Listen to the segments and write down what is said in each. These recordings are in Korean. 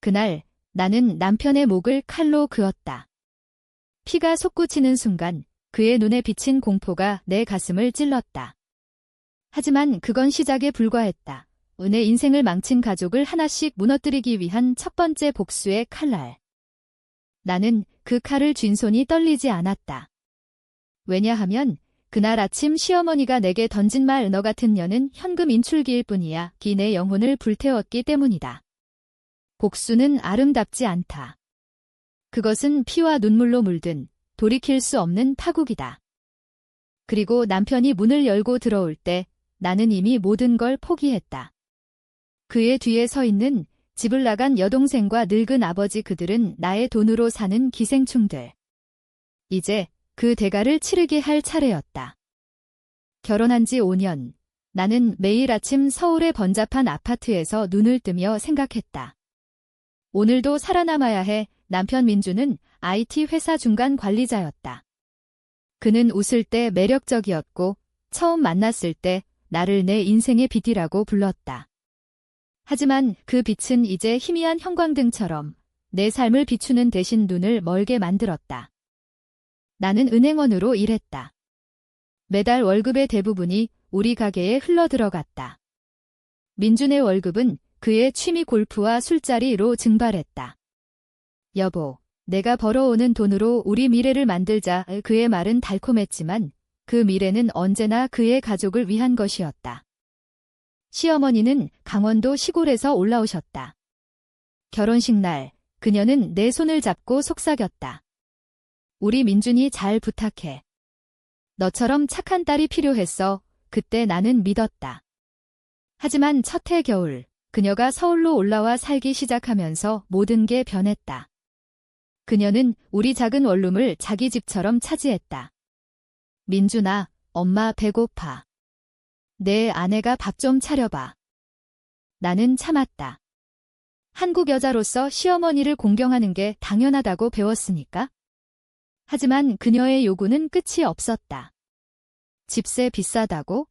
그날 나는 남편의 목을 칼로 그었다. 피가 솟구치는 순간 그의 눈에 비친 공포가 내 가슴을 찔렀다. 하지만 그건 시작에 불과했다. 내 인생을 망친 가족을 하나씩 무너뜨리기 위한 첫 번째 복수의 칼날. 나는 그 칼을 쥔 손이 떨리지 않았다. 왜냐하면 그날 아침 시어머니가 내게 던진 말 너 같은 년은 현금 인출기일 뿐이야. 기 내 영혼을 불태웠기 때문이다. 복수는 아름답지 않다. 그것은 피와 눈물로 물든 돌이킬 수 없는 파국이다. 그리고 남편이 문을 열고 들어올 때 나는 이미 모든 걸 포기했다. 그의 뒤에 서 있는 집을 나간 여동생과 늙은 아버지, 그들은 나의 돈으로 사는 기생충들. 이제 그 대가를 치르게 할 차례였다. 결혼한 지 5년, 나는 매일 아침 서울의 번잡한 아파트에서 눈을 뜨며 생각했다. 오늘도 살아남아야 해. 남편 민주는 IT 회사 중간 관리자였다. 그는 웃을 때 매력적이었고 처음 만났을 때 나를 내 인생의 빛이라고 불렀다. 하지만 그 빛은 이제 희미한 형광등처럼 내 삶을 비추는 대신 눈을 멀게 만들었다. 나는 은행원으로 일했다. 매달 월급의 대부분이 우리 가게에 흘러들어갔다. 민준의 월급은 그의 취미 골프와 술자리로 증발했다. 여보, 내가 벌어오는 돈으로 우리 미래를 만들자. 그의 말은 달콤했지만 그 미래는 언제나 그의 가족을 위한 것이었다. 시어머니는 강원도 시골에서 올라오셨다. 결혼식 날, 그녀는 내 손을 잡고 속삭였다. 우리 민준이 잘 부탁해. 너처럼 착한 딸이 필요했어. 그때 나는 믿었다. 하지만 첫 해 겨울, 그녀가 서울로 올라와 살기 시작하면서 모든 게 변했다. 그녀는 우리 작은 원룸을 자기 집처럼 차지했다. 민준아, 엄마 배고파. 내 아내가 밥 좀 차려봐. 나는 참았다. 한국 여자로서 시어머니를 공경하는 게 당연하다고 배웠으니까. 하지만 그녀의 요구는 끝이 없었다. 집세 비싸다고?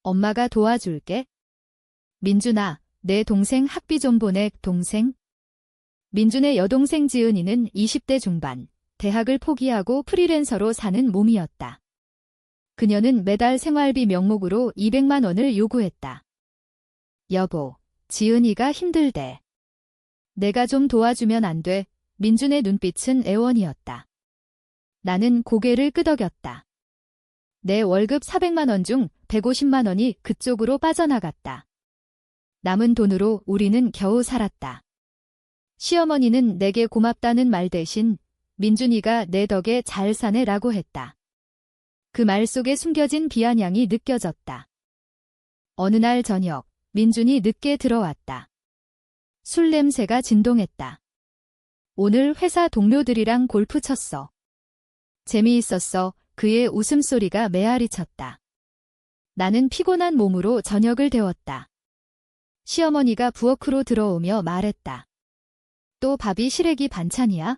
엄마가 도와줄게. 민준아, 내 동생 학비 좀 보내. 동생? 민준의 여동생 지은이는 20대 중반, 대학을 포기하고 프리랜서로 사는 몸이었다. 그녀는 매달 생활비 명목으로 200만 원을 요구했다. 여보, 지은이가 힘들대. 내가 좀 도와주면 안 돼. 민준의 눈빛은 애원이었다. 나는 고개를 끄덕였다. 내 월급 400만 원 중 150만 원이 그쪽으로 빠져나갔다. 남은 돈으로 우리는 겨우 살았다. 시어머니는 내게 고맙다는 말 대신 민준이가 내 덕에 잘 사네라고 했다. 그 말 속에 숨겨진 비아냥이 느껴졌다. 어느 날 저녁, 민준이 늦게 들어왔다. 술 냄새가 진동했다. 오늘 회사 동료들이랑 골프 쳤어. 재미있었어. 그의 웃음소리가 메아리 쳤다. 나는 피곤한 몸으로 저녁을 데웠다. 시어머니가 부엌으로 들어오며 말했다. 또 밥이 시래기 반찬이야?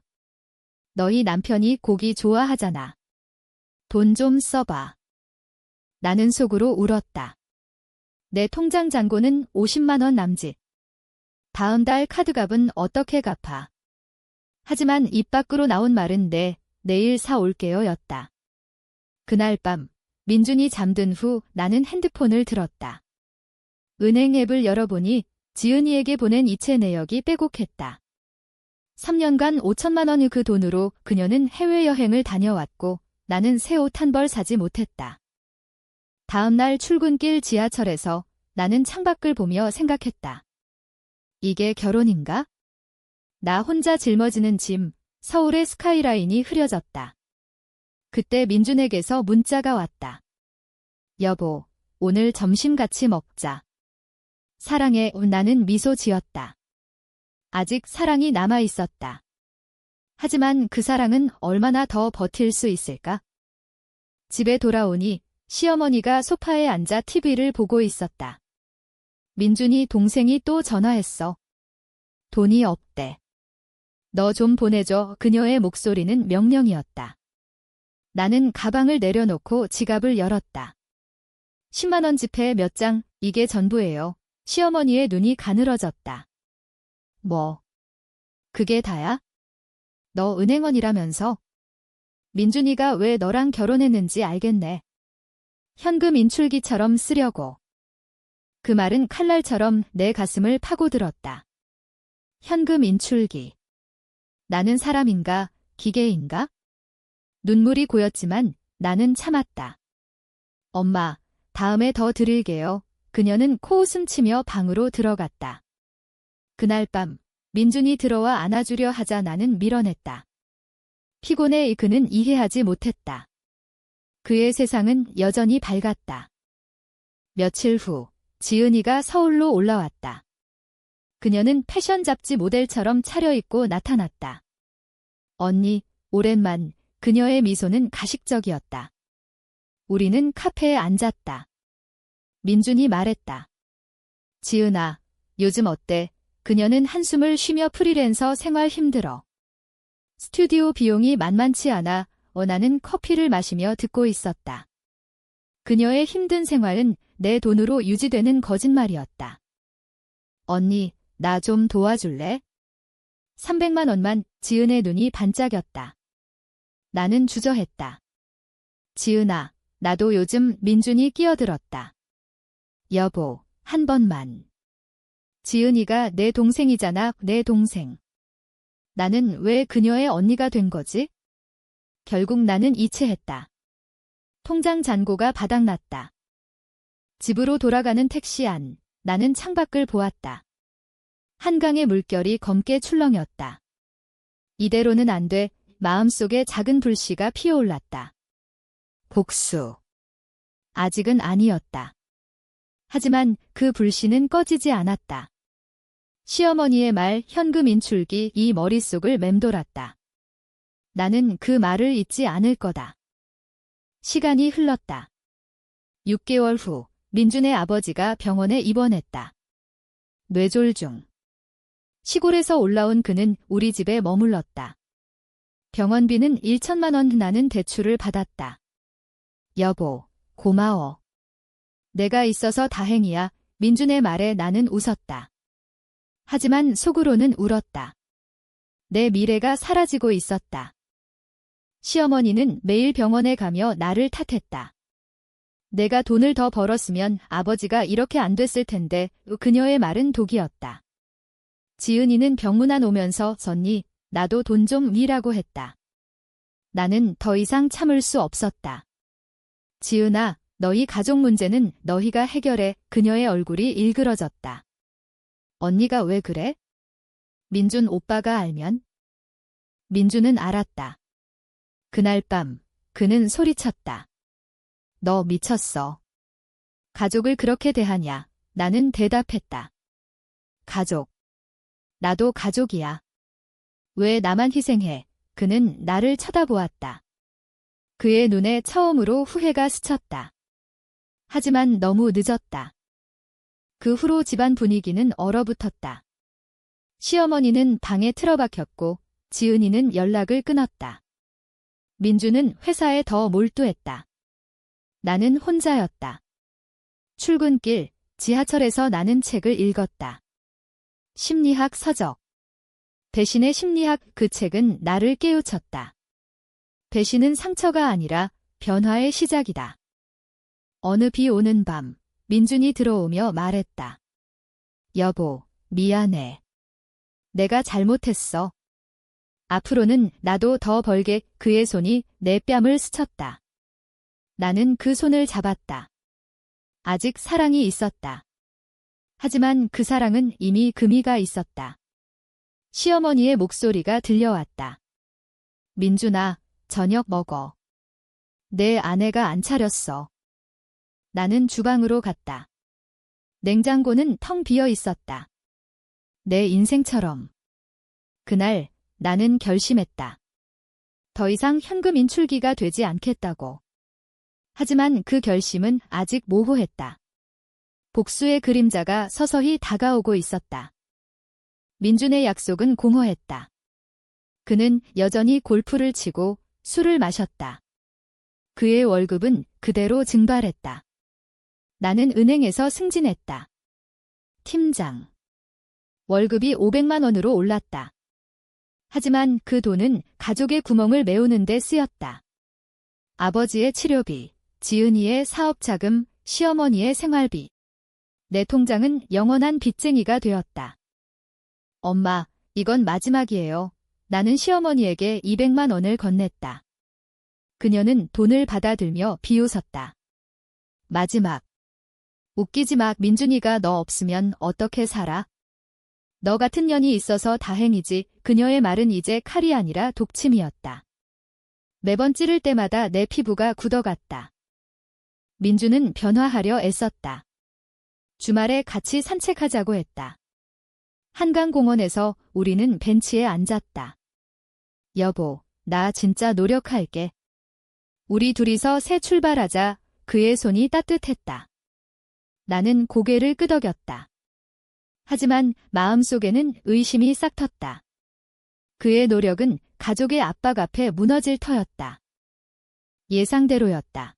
너희 남편이 고기 좋아하잖아. 돈 좀 써봐. 나는 속으로 울었다. 내 통장 잔고는 50만 원 남짓. 다음 달 카드값은 어떻게 갚아? 하지만 입 밖으로 나온 말은 내일 사올게요 였다. 그날 밤, 민준이 잠든 후 나는 핸드폰을 들었다. 은행 앱을 열어보니 지은이에게 보낸 이체 내역이 빼곡했다. 3년간 5천만 원의 그 돈으로 그녀는 해외여행을 다녀왔고 나는 새 옷 한 벌 사지 못했다. 다음 날 출근길 지하철에서 나는 창밖을 보며 생각했다. 이게 결혼인가? 나 혼자 짊어지는 짐, 서울의 스카이라인이 흐려졌다. 그때 민준에게서 문자가 왔다. 여보, 오늘 점심 같이 먹자. 사랑해. 나는 미소 지었다. 아직 사랑이 남아 있었다. 하지만 그 사랑은 얼마나 더 버틸 수 있을까? 집에 돌아오니 시어머니가 소파에 앉아 TV를 보고 있었다. 민준이 동생이 또 전화했어. 돈이 없대. 너 좀 보내줘. 그녀의 목소리는 명령이었다. 나는 가방을 내려놓고 지갑을 열었다. 10만 원 지폐 몇 장, 이게 전부예요. 시어머니의 눈이 가늘어졌다. 뭐, 그게 다야? 너 은행원이라면서? 민준이가 왜 너랑 결혼했는지 알겠네. 현금 인출기처럼 쓰려고. 그 말은 칼날처럼 내 가슴을 파고들었다. 현금 인출기. 나는 사람인가, 기계인가? 눈물이 고였지만 나는 참았다. 엄마, 다음에 더 드릴게요. 그녀는 코웃음 치며 방으로 들어갔다. 그날 밤, 민준이 들어와 안아주려 하자 나는 밀어냈다. 피곤해 그는 이해하지 못했다. 그의 세상은 여전히 밝았다. 며칠 후, 지은이가 서울로 올라왔다. 그녀는 패션 잡지 모델처럼 차려입고 나타났다. 언니, 오랜만. 그녀의 미소는 가식적이었다. 우리는 카페에 앉았다. 민준이 말했다. 지은아, 요즘 어때? 그녀는 한숨을 쉬며 프리랜서 생활 힘들어. 스튜디오 비용이 만만치 않아. 나는 커피를 마시며 듣고 있었다. 그녀의 힘든 생활은 내 돈으로 유지되는 거짓말이었다. 언니, 나 좀 도와줄래? 300만 원만. 지은의 눈이 반짝였다. 나는 주저했다. 지은아, 나도 요즘. 민준이 끼어들었다. 여보, 한 번만. 지은이가 내 동생이잖아, 내 동생. 나는 왜 그녀의 언니가 된 거지? 결국 나는 이체했다. 통장 잔고가 바닥났다. 집으로 돌아가는 택시 안, 나는 창밖을 보았다. 한강의 물결이 검게 출렁였다. 이대로는 안 돼. 마음속에 작은 불씨가 피어올랐다. 복수. 아직은 아니었다. 하지만 그 불씨는 꺼지지 않았다. 시어머니의 말, 현금 인출기, 이 머릿속을 맴돌았다. 나는 그 말을 잊지 않을 거다. 시간이 흘렀다. 6개월 후, 민준의 아버지가 병원에 입원했다. 뇌졸중. 시골에서 올라온 그는 우리 집에 머물렀다. 병원비는 1천만 원. 나는 대출을 받았다. 여보, 고마워. 내가 있어서 다행이야. 민준의 말에 나는 웃었다. 하지만 속으로는 울었다. 내 미래가 사라지고 있었다. 시어머니는 매일 병원에 가며 나를 탓했다. 내가 돈을 더 벌었으면 아버지가 이렇게 안 됐을 텐데. 그녀의 말은 독이었다. 지은이는 병문안 오면서 언니, 나도 돈 좀 위라고 했다. 나는 더 이상 참을 수 없었다. 지은아, 너희 가족 문제는 너희가 해결해. 그녀의 얼굴이 일그러졌다. 언니가 왜 그래? 민준 오빠가 알면? 민준은 알았다. 그날 밤, 그는 소리쳤다. 너 미쳤어. 가족을 그렇게 대하냐? 나는 대답했다. 가족. 나도 가족이야. 왜 나만 희생해? 그는 나를 쳐다보았다. 그의 눈에 처음으로 후회가 스쳤다. 하지만 너무 늦었다. 그 후로 집안 분위기는 얼어붙었다. 시어머니는 방에 틀어박혔고 지은이는 연락을 끊었다. 민주는 회사에 더 몰두했다. 나는 혼자였다. 출근길, 지하철에서 나는 책을 읽었다. 심리학 서적. 배신의 심리학. 그 책은 나를 깨우쳤다. 배신은 상처가 아니라 변화의 시작이다. 어느 비 오는 밤, 민준이 들어오며 말했다. 여보, 미안해. 내가 잘못했어. 앞으로는 나도 더 벌게. 그의 손이 내 뺨을 스쳤다. 나는 그 손을 잡았다. 아직 사랑이 있었다. 하지만 그 사랑은 이미 금이가 있었다. 시어머니의 목소리가 들려왔다. 민준아, 저녁 먹어. 내 아내가 안 차렸어. 나는 주방으로 갔다. 냉장고는 텅 비어 있었다. 내 인생처럼. 그날 나는 결심했다. 더 이상 현금 인출기가 되지 않겠다고. 하지만 그 결심은 아직 모호했다. 복수의 그림자가 서서히 다가오고 있었다. 민준의 약속은 공허했다. 그는 여전히 골프를 치고 술을 마셨다. 그의 월급은 그대로 증발했다. 나는 은행에서 승진했다. 팀장. 월급이 500만 원으로 올랐다. 하지만 그 돈은 가족의 구멍을 메우는 데 쓰였다. 아버지의 치료비, 지은이의 사업자금, 시어머니의 생활비. 내 통장은 영원한 빚쟁이가 되었다. 엄마, 이건 마지막이에요. 나는 시어머니에게 200만 원을 건넸다. 그녀는 돈을 받아들며 비웃었다. 마지막. 웃기지 마. 민준이가 너 없으면 어떻게 살아? 너 같은 년이 있어서 다행이지. 그녀의 말은 이제 칼이 아니라 독침이었다. 매번 찌를 때마다 내 피부가 굳어갔다. 민주는 변화하려 애썼다. 주말에 같이 산책하자고 했다. 한강공원에서 우리는 벤치에 앉았다. 여보, 나 진짜 노력할게. 우리 둘이서 새 출발하자. 그의 손이 따뜻했다. 나는 고개를 끄덕였다. 하지만 마음속에는 의심이 싹텄다. 그의 노력은 가족의 압박 앞에 무너질 터였다. 예상대로였다.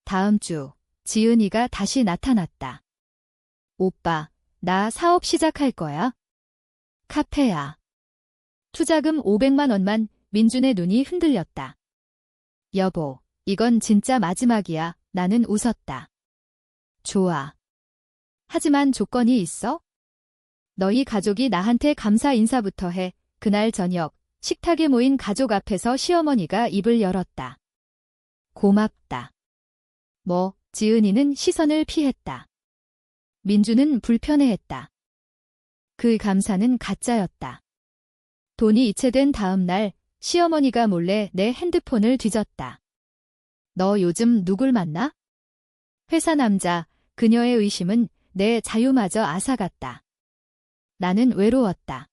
다음 주, 지은이가 다시 나타났다. 오빠, 나 사업 시작할 거야. 카페야. 투자금 500만 원만. 민준의 눈이 흔들렸다. 여보, 이건 진짜 마지막이야. 나는 웃었다. 좋아. 하지만 조건이 있어? 너희 가족이 나한테 감사 인사부터 해. 그날 저녁, 식탁에 모인 가족 앞에서 시어머니가 입을 열었다. 고맙다. 뭐, 지은이는 시선을 피했다. 민주는 불편해했다. 그 감사는 가짜였다. 돈이 이체된 다음 날, 시어머니가 몰래 내 핸드폰을 뒤졌다. 너 요즘 누굴 만나? 회사 남자. 그녀의 의심은 내 자유마저 앗아갔다. 나는 외로웠다.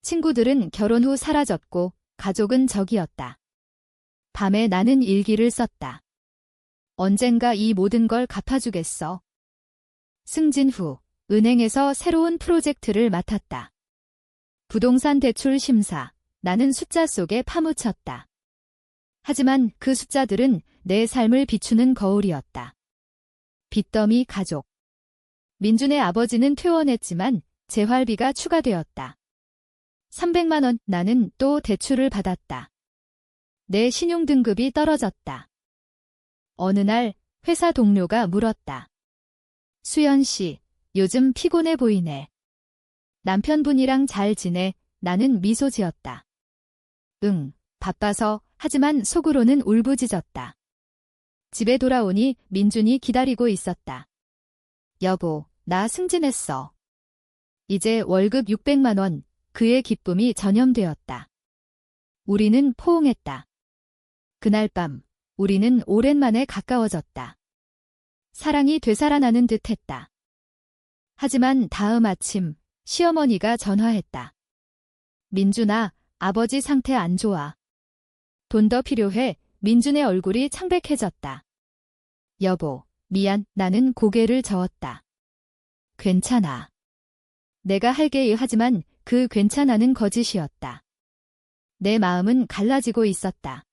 친구들은 결혼 후 사라졌고 가족은 적이었다. 밤에 나는 일기를 썼다. 언젠가 이 모든 걸 갚아주겠어. 승진 후 은행에서 새로운 프로젝트를 맡았다. 부동산 대출 심사. 나는 숫자 속에 파묻혔다. 하지만 그 숫자들은 내 삶을 비추는 거울이었다. 빚더미 가족. 민준의 아버지는 퇴원했지만 재활비가 추가되었다. 300만 원. 나는 또 대출을 받았다. 내 신용등급이 떨어졌다. 어느 날 회사 동료가 물었다. 수연 씨, 요즘 피곤해 보이네. 남편분이랑 잘 지내? 나는 미소 지었다. 응, 바빠서. 하지만 속으로는 울부짖었다. 집에 돌아오니 민준이 기다리고 있었다. 여보, 나 승진했어. 이제 월급 600만 원. 그의 기쁨이 전염되었다. 우리는 포옹했다. 그날 밤, 우리는 오랜만에 가까워졌다. 사랑이 되살아나는 듯했다. 하지만 다음 아침, 시어머니가 전화했다. 민준아, 아버지 상태 안 좋아. 돈 더 필요해. 민준의 얼굴이 창백해졌다. 여보, 미안. 나는 고개를 저었다. 괜찮아. 내가 할게. 하지만 그 괜찮아는 거짓이었다. 내 마음은 갈라지고 있었다.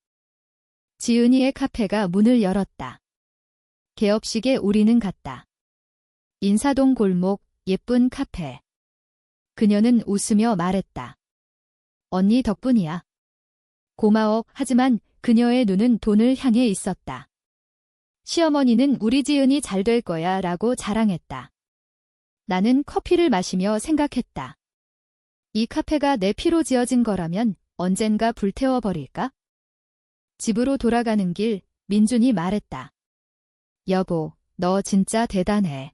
지은이의 카페가 문을 열었다. 개업식에 우리는 갔다. 인사동 골목, 예쁜 카페. 그녀는 웃으며 말했다. 언니 덕분이야. 고마워. 하지만 그녀의 눈은 돈을 향해 있었다. 시어머니는 우리 지은이 잘 될 거야 라고 자랑했다. 나는 커피를 마시며 생각했다. 이 카페가 내 피로 지어진 거라면 언젠가 불태워버릴까? 집으로 돌아가는 길, 민준이 말했다. 여보, 너 진짜 대단해.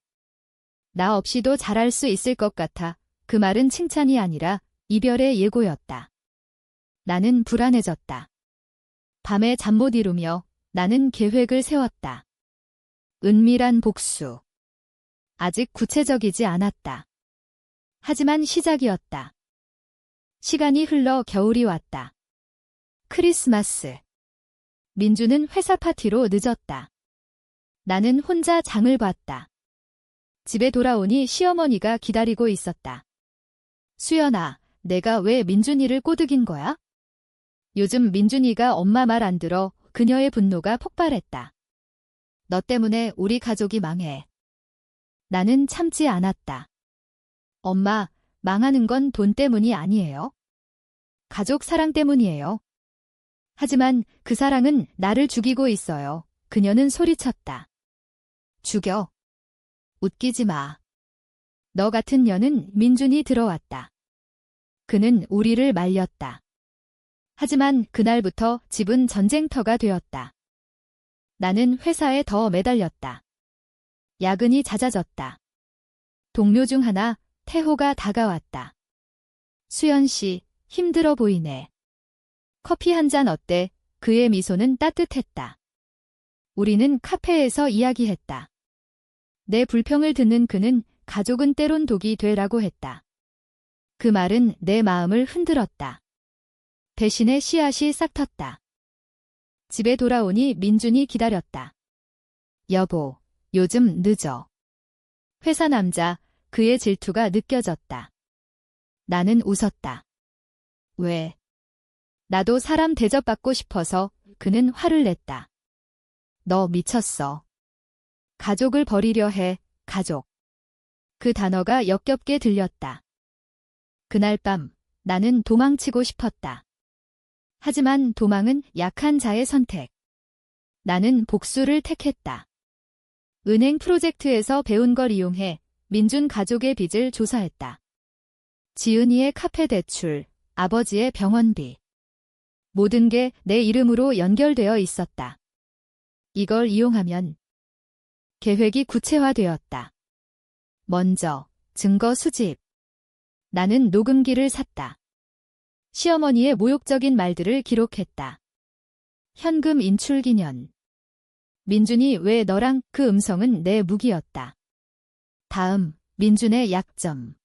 나 없이도 잘할 수 있을 것 같아. 그 말은 칭찬이 아니라 이별의 예고였다. 나는 불안해졌다. 밤에 잠 못 이루며 나는 계획을 세웠다. 은밀한 복수. 아직 구체적이지 않았다. 하지만 시작이었다. 시간이 흘러 겨울이 왔다. 크리스마스. 민주는 회사 파티로 늦었다. 나는 혼자 장을 봤다. 집에 돌아오니 시어머니가 기다리고 있었다. 수연아, 내가 왜 민준이를 꼬드긴 거야? 요즘 민준이가 엄마 말 안 들어. 그녀의 분노가 폭발했다. 너 때문에 우리 가족이 망해. 나는 참지 않았다. 엄마, 망하는 건 돈 때문이 아니에요. 가족 사랑 때문이에요. 하지만 그 사랑은 나를 죽이고 있어요. 그녀는 소리쳤다. 죽여. 웃기지 마. 너 같은 년은 민준이 들어왔다. 그는 우리를 말렸다. 하지만 그날부터 집은 전쟁터가 되었다. 나는 회사에 더 매달렸다. 야근이 잦아졌다. 동료 중 하나, 태호가 다가왔다. 수연 씨, 힘들어 보이네. 커피 한 잔 어때? 그의 미소는 따뜻했다. 우리는 카페에서 이야기했다. 내 불평을 듣는 그는 가족은 때론 독이 되라고 했다. 그 말은 내 마음을 흔들었다. 배신의 씨앗이 싹텄다. 집에 돌아오니 민준이 기다렸다. 여보, 요즘 늦어. 회사 남자, 그의 질투가 느껴졌다. 나는 웃었다. 왜? 나도 사람 대접받고 싶어서. 그는 화를 냈다. 너 미쳤어. 가족을 버리려 해, 가족. 그 단어가 역겹게 들렸다. 그날 밤 나는 도망치고 싶었다. 하지만 도망은 약한 자의 선택. 나는 복수를 택했다. 은행 프로젝트에서 배운 걸 이용해 민준 가족의 빚을 조사했다. 지은이의 카페 대출, 아버지의 병원비. 모든 게 내 이름으로 연결되어 있었다. 이걸 이용하면 계획이 구체화되었다. 먼저 증거 수집. 나는 녹음기를 샀다. 시어머니의 모욕적인 말들을 기록했다. 현금 인출 기념. 민준이 왜 너랑? 그 음성은 내 무기였다. 다음, 민준의 약점.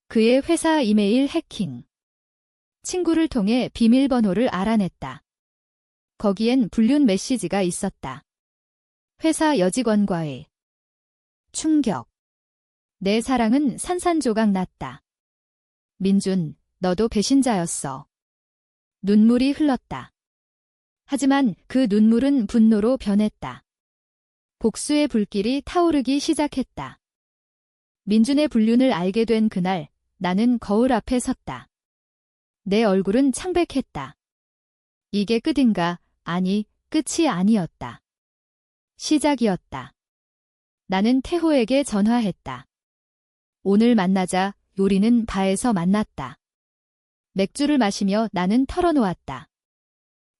그의 회사 이메일 해킹. 친구를 통해 비밀번호를 알아냈다. 거기엔 불륜 메시지가 있었다. 회사 여직원과의 충격. 내 사랑은 산산조각 났다. 민준, 너도 배신자였어. 눈물이 흘렀다. 하지만 그 눈물은 분노로 변했다. 복수의 불길이 타오르기 시작했다. 민준의 불륜을 알게 된 그날, 나는 거울 앞에 섰다. 내 얼굴은 창백했다. 이게 끝인가? 아니, 끝이 아니었다. 시작이었다. 나는 태호에게 전화했다. 오늘 만나자. 우리는 바에서 만났다. 맥주를 마시며 나는 털어놓았다.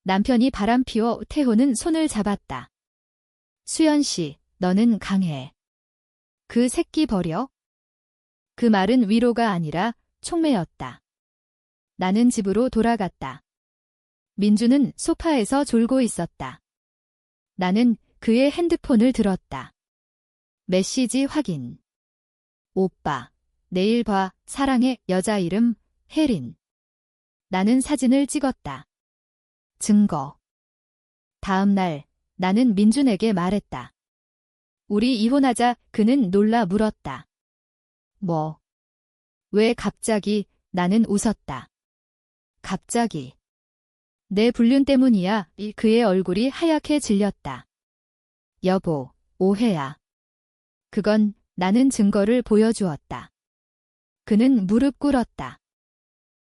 남편이 바람피워 태호는 손을 잡았다. 수연 씨, 너는 강해. 그 새끼 버려? 그 말은 위로가 아니라 촉매였다. 나는 집으로 돌아갔다. 민주는 소파에서 졸고 있었다. 나는 그의 핸드폰을 들었다. 메시지 확인. 오빠, 내일 봐. 사랑해. 여자 이름 혜린. 나는 사진을 찍었다. 증거. 다음 날 나는 민준에게 말했다. 우리 이혼하자. 그는 놀라 물었다. 뭐? 왜 갑자기? 나는 웃었다. 갑자기. 내 불륜 때문이야. 그의 얼굴이 하얗게 질렸다. 여보, 오해야. 그건 나는 증거를 보여주었다. 그는 무릎 꿇었다.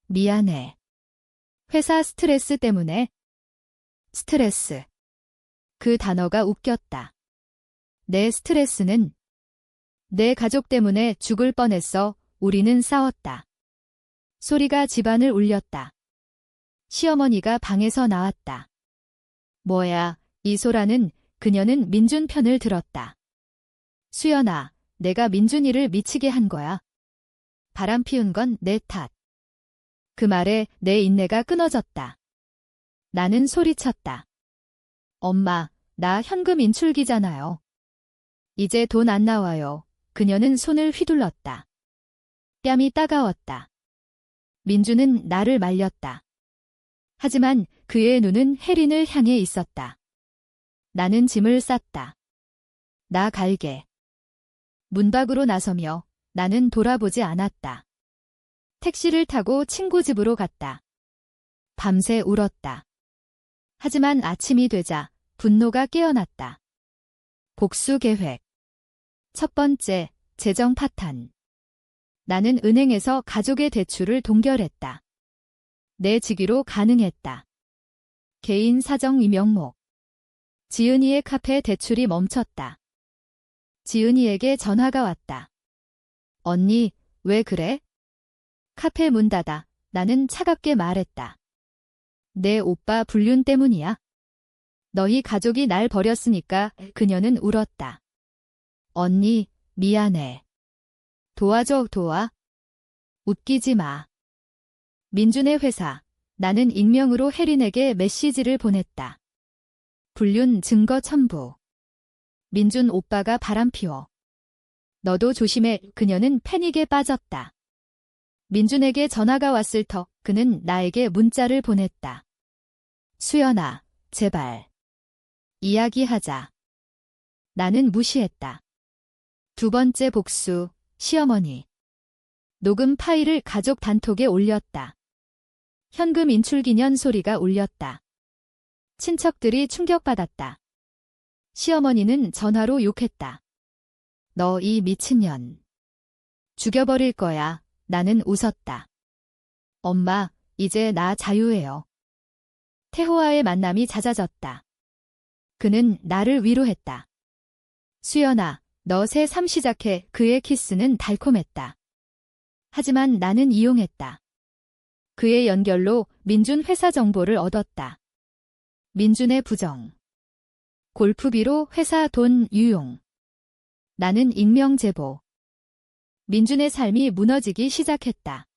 미안해. 회사 스트레스 때문에. 스트레스. 그 단어가 웃겼다. 내 스트레스는 내 가족 때문에 죽을 뻔했어. 우리는 싸웠다. 소리가 집안을 울렸다. 시어머니가 방에서 나왔다. 뭐야, 이소라는. 그녀는 민준 편을 들었다. 수연아, 내가 민준이를 미치게 한 거야. 바람 피운 건 내 탓. 그 말에 내 인내가 끊어졌다. 나는 소리쳤다. 엄마, 나 현금 인출기잖아요. 이제 돈 안 나와요. 그녀는 손을 휘둘렀다. 뺨이 따가웠다. 민준은 나를 말렸다. 하지만 그의 눈은 혜린을 향해 있었다. 나는 짐을 쌌다. 나 갈게. 문 밖으로 나서며 나는 돌아보지 않았다. 택시를 타고 친구 집으로 갔다. 밤새 울었다. 하지만 아침이 되자 분노가 깨어났다. 복수 계획. 첫 번째, 재정 파탄. 나는 은행에서 가족의 대출을 동결했다. 내 직위로 가능했다. 개인 사정 이명목. 지은이의 카페 대출이 멈췄다. 지은이에게 전화가 왔다. 언니, 왜 그래? 카페 문 닫아. 나는 차갑게 말했다. 내 오빠 불륜 때문이야. 너희 가족이 날 버렸으니까. 그녀는 울었다. 언니, 미안해. 도와줘, 도와. 웃기지 마. 민준의 회사. 나는 익명으로 혜린에게 메시지를 보냈다. 불륜 증거 첨부. 민준 오빠가 바람피워. 너도 조심해. 그녀는 패닉에 빠졌다. 민준에게 전화가 왔을 터 그는 나에게 문자를 보냈다. 수연아, 제발. 이야기하자. 나는 무시했다. 두 번째 복수, 시어머니. 녹음 파일을 가족 단톡에 올렸다. 현금 인출 기념 소리가 울렸다. 친척들이 충격받았다. 시어머니는 전화로 욕했다. 너 이 미친년. 죽여버릴 거야. 나는 웃었다. 엄마, 이제 나 자유해요. 태호와의 만남이 잦아졌다. 그는 나를 위로했다. 수연아, 너 새 삶 시작해. 그의 키스는 달콤했다. 하지만 나는 이용했다. 그의 연결로 민준 회사 정보를 얻었다. 민준의 부정. 골프비로 회사 돈 유용. 나는 익명 제보. 민준의 삶이 무너지기 시작했다.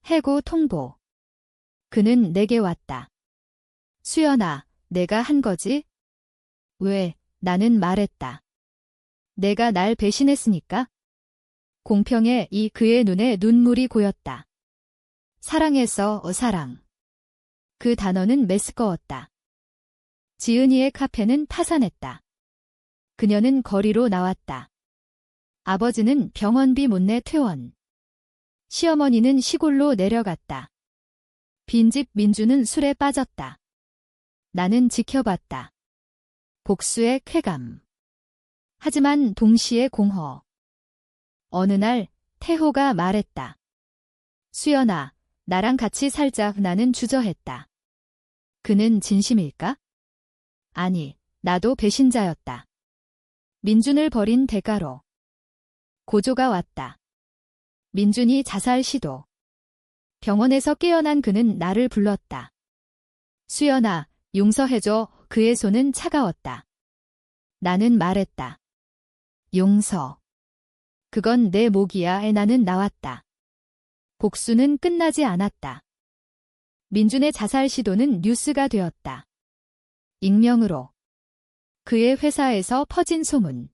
해고 통보. 그는 내게 왔다. 수연아, 내가 한 거지? 왜? 나는 말했다. 내가 날 배신했으니까? 공평해. 이 그의 눈에 눈물이 고였다. 사랑했어, 사랑. 그 단어는 메스꺼웠다. 지은이의 카페는 파산했다. 그녀는 거리로 나왔다. 아버지는 병원비 못내 퇴원. 시어머니는 시골로 내려갔다. 빈집 민주는 술에 빠졌다. 나는 지켜봤다. 복수의 쾌감. 하지만 동시에 공허. 어느 날 태호가 말했다. 수연아, 나랑 같이 살자. 나는 주저했다. 그는 진심일까? 아니, 나도 배신자였다. 민준을 버린 대가로. 고조가 왔다. 민준이 자살 시도. 병원에서 깨어난 그는 나를 불렀다. 수연아, 용서해줘. 그의 손은 차가웠다. 나는 말했다. 용서. 그건 내 목이야. 나는 나왔다. 복수는 끝나지 않았다. 민준의 자살 시도는 뉴스가 되었다. 익명으로. 그의 회사에서 퍼진 소문.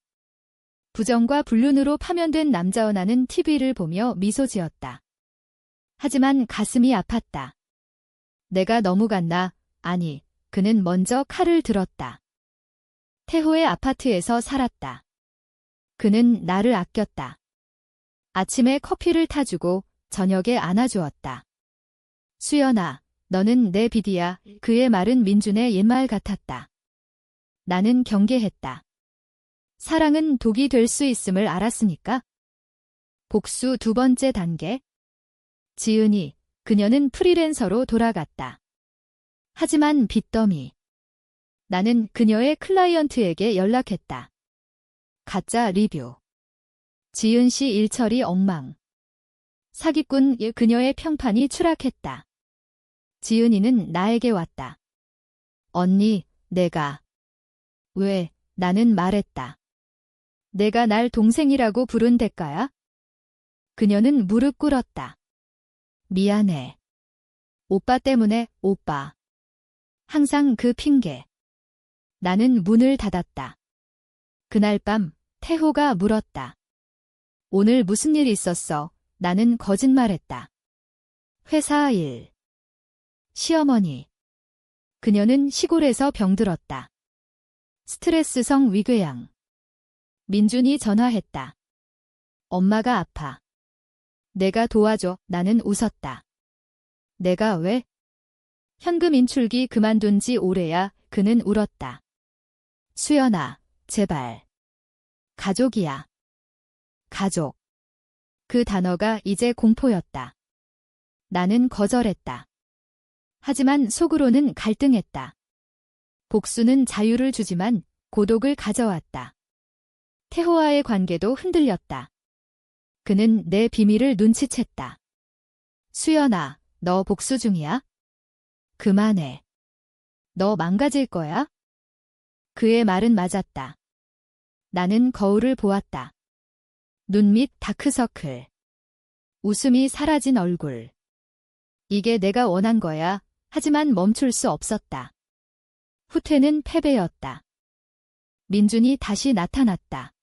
부정과 불륜으로 파면된 남자와 나는 TV를 보며 미소 지었다. 하지만 가슴이 아팠다. 내가 너무 갔나? 아니, 그는 먼저 칼을 들었다. 태호의 아파트에서 살았다. 그는 나를 아꼈다. 아침에 커피를 타주고 저녁에 안아주었다. 수연아, 너는 내 비디야. 그의 말은 민준의 옛말 같았다. 나는 경계했다. 사랑은 독이 될 수 있음을 알았으니까. 복수 두 번째 단계. 지은이, 그녀는 프리랜서로 돌아갔다. 하지만 빚더미. 나는 그녀의 클라이언트에게 연락했다. 가짜 리뷰. 지은 씨 일처리 엉망. 사기꾼 그녀의 평판이 추락했다. 지은이는 나에게 왔다. 언니, 내가. 왜? 나는 말했다. 내가 날 동생이라고 부른 대가야? 그녀는 무릎 꿇었다. 미안해. 오빠 때문에. 오빠. 항상 그 핑계. 나는 문을 닫았다. 그날 밤 태호가 물었다. 오늘 무슨 일 있었어? 나는 거짓말했다. 회사 일. 시어머니. 그녀는 시골에서 병들었다. 스트레스성 위궤양. 민준이 전화했다. 엄마가 아파. 내가 도와줘. 나는 웃었다. 내가 왜? 현금 인출기 그만둔 지 오래야. 그는 울었다. 수연아, 제발. 가족이야. 가족. 그 단어가 이제 공포였다. 나는 거절했다. 하지만 속으로는 갈등했다. 복수는 자유를 주지만 고독을 가져왔다. 태호와의 관계도 흔들렸다. 그는 내 비밀을 눈치챘다. 수연아, 너 복수 중이야? 그만해. 너 망가질 거야? 그의 말은 맞았다. 나는 거울을 보았다. 눈 밑 다크서클. 웃음이 사라진 얼굴. 이게 내가 원한 거야. 하지만 멈출 수 없었다. 후퇴는 패배였다. 민준이 다시 나타났다.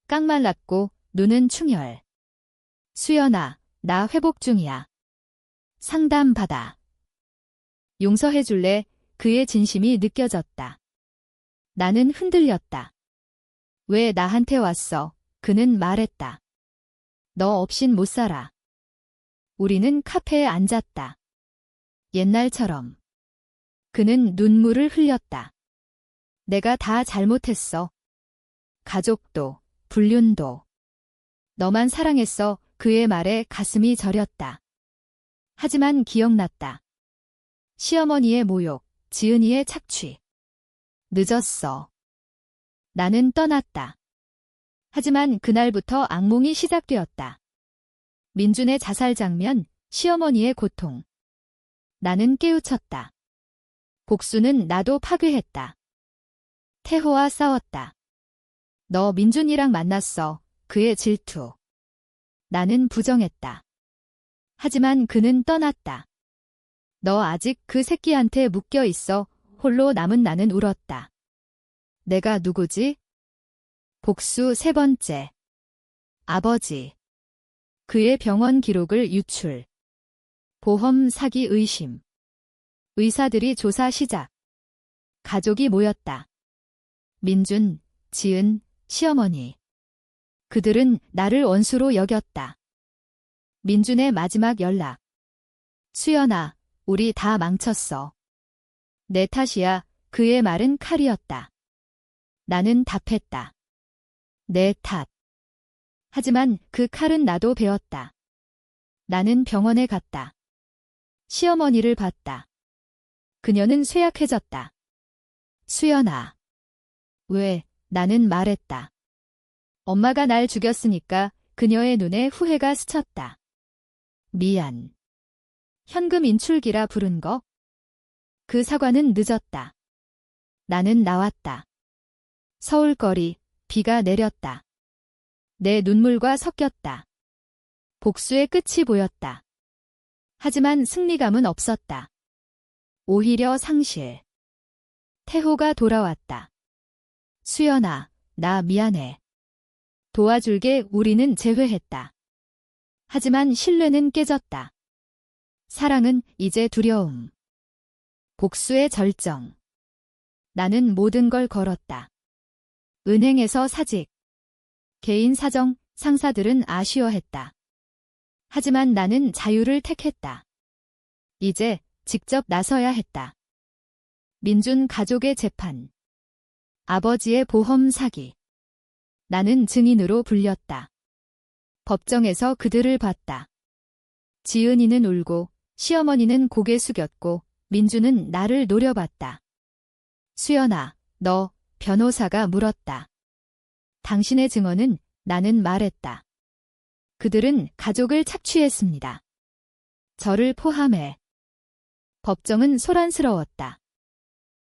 깡말랐고 눈은 충혈. 수연아, 나 회복 중이야. 상담받아. 용서해줄래? 그의 진심이 느껴졌다. 나는 흔들렸다. 왜 나한테 왔어? 그는 말했다. 너 없인 못 살아. 우리는 카페에 앉았다. 옛날처럼. 그는 눈물을 흘렸다. 내가 다 잘못했어. 가족도, 불륜도. 너만 사랑했어. 그의 말에 가슴이 저렸다. 하지만 기억났다. 시어머니의 모욕, 지은이의 착취. 늦었어. 나는 떠났다. 하지만 그날부터 악몽이 시작되었다. 민준의 자살 장면, 시어머니의 고통. 나는 깨우쳤다. 복수는 나도 파괴했다. 태호와 싸웠다. 너 민준이랑 만났어. 그의 질투. 나는 부정했다. 하지만 그는 떠났다. 너 아직 그 새끼한테 묶여 있어. 홀로 남은 나는 울었다. 내가 누구지? 복수 세 번째. 아버지. 그의 병원 기록을 유출. 보험 사기 의심. 의사들이 조사 시작. 가족이 모였다. 민준, 지은, 시어머니. 그들은 나를 원수로 여겼다. 민준의 마지막 연락. 수연아, 우리 다 망쳤어. 내 탓이야. 그의 말은 칼이었다. 나는 답했다. 내 탓. 하지만 그 칼은 나도 베었다. 나는 병원에 갔다. 시어머니를 봤다. 그녀는 쇠약해졌다. 수연아. 왜? 나는 말했다. 엄마가 날 죽였으니까. 그녀의 눈에 후회가 스쳤다. 미안. 현금 인출기라 부른 거? 그 사과는 늦었다. 나는 나왔다. 서울거리, 비가 내렸다. 내 눈물과 섞였다. 복수의 끝이 보였다. 하지만 승리감은 없었다. 오히려 상실. 태호가 돌아왔다. 수연아, 나 미안해. 도와줄게. 우리는 재회했다. 하지만 신뢰는 깨졌다. 사랑은 이제 두려움. 복수의 절정. 나는 모든 걸 걸었다. 은행에서 사직. 개인 사정, 상사들은 아쉬워했다. 하지만 나는 자유를 택했다. 이제 직접 나서야 했다. 민준 가족의 재판. 아버지의 보험 사기. 나는 증인으로 불렸다. 법정에서 그들을 봤다. 지은이는 울고 시어머니는 고개 숙였고 민준은 나를 노려봤다. 수연아, 너, 변호사가 물었다. 당신의 증언은? 나는 말했다. 그들은 가족을 착취했습니다. 저를 포함해. 법정은 소란스러웠다.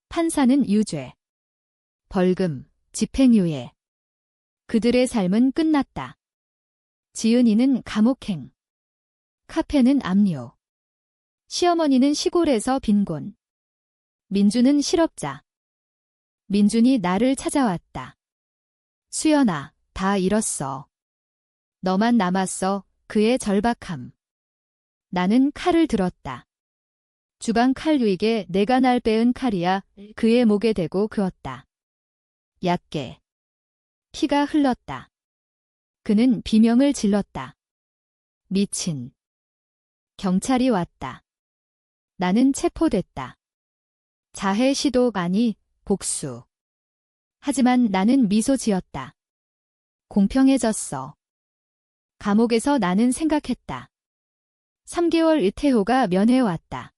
판사는 유죄. 벌금, 집행유예. 그들의 삶은 끝났다. 지은이는 감옥행. 카페는 압류. 시어머니는 시골에서 빈곤. 민준은 실업자. 민준이 나를 찾아왔다. 수연아, 다 잃었어. 너만 남았어. 그의 절박함. 나는 칼을 들었다. 주방 칼 위에 내가 날 빼은 칼이야. 그의 목에 대고 그었다. 얕게. 피가 흘렀다. 그는 비명을 질렀다. 미친. 경찰이 왔다. 나는 체포됐다. 자해 시도 아니, 복수. 하지만 나는 미소 지었다. 공평해졌어. 감옥에서 나는 생각했다. 3개월 이태호가 면회왔다.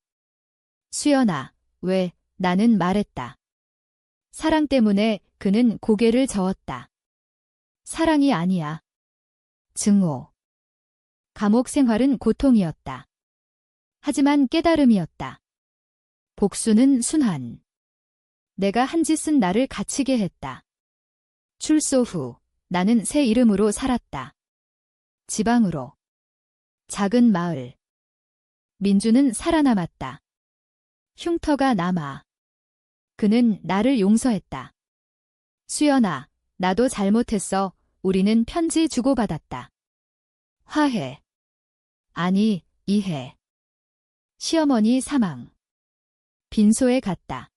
수연아, 왜? 나는 말했다. 사랑 때문에 그는 고개를 저었다. 사랑이 아니야. 증오. 감옥 생활은 고통이었다. 하지만 깨달음이었다. 복수는 순환. 내가 한 짓은 나를 갇히게 했다. 출소 후 나는 새 이름으로 살았다. 지방으로. 작은 마을. 민주는 살아남았다. 흉터가 남아. 그는 나를 용서했다. 수연아, 나도 잘못했어. 우리는 편지 주고받았다. 화해. 아니, 이해. 시어머니 사망. 빈소에 갔다.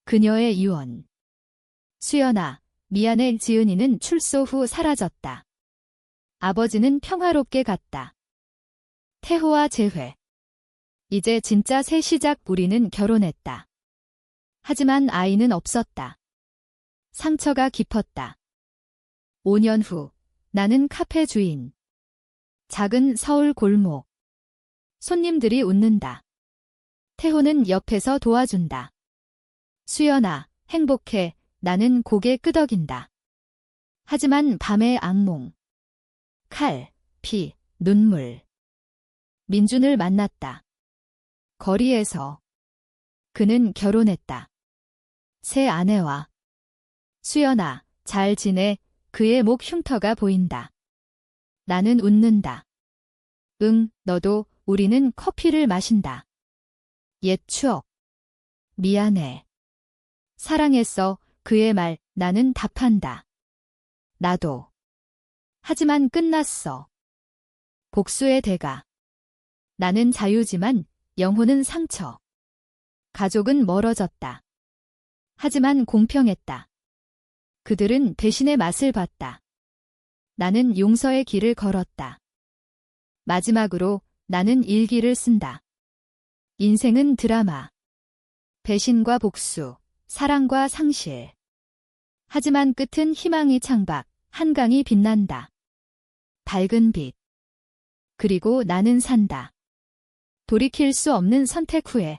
그녀의 유언. 수연아, 미안해. 지은이는 출소 후 사라졌다. 아버지는 평화롭게 갔다. 태호와 재회. 이제 진짜 새 시작. 우리는 결혼했다. 하지만 아이는 없었다. 상처가 깊었다. 5년 후 나는 카페 주인. 작은 서울 골목. 손님들이 웃는다. 태호는 옆에서 도와준다. 수연아, 행복해. 나는 고개 끄덕인다. 하지만 밤의 악몽. 칼, 피, 눈물. 민준을 만났다. 거리에서. 그는 결혼했다. 새 아내와. 수연아, 잘 지내. 그의 목 흉터가 보인다. 나는 웃는다. 응, 너도. 우리는 커피를 마신다. 옛 추억. 미안해. 사랑했어. 그의 말. 나는 답한다. 나도. 하지만 끝났어. 복수의 대가. 나는 자유지만 영혼은 상처. 가족은 멀어졌다. 하지만 공평했다. 그들은 배신의 맛을 봤다. 나는 용서의 길을 걸었다. 마지막으로 나는 일기를 쓴다. 인생은 드라마. 배신과 복수, 사랑과 상실. 하지만 끝은 희망이 창박, 한강이 빛난다. 밝은 빛. 그리고 나는 산다. 돌이킬 수 없는 선택 후에.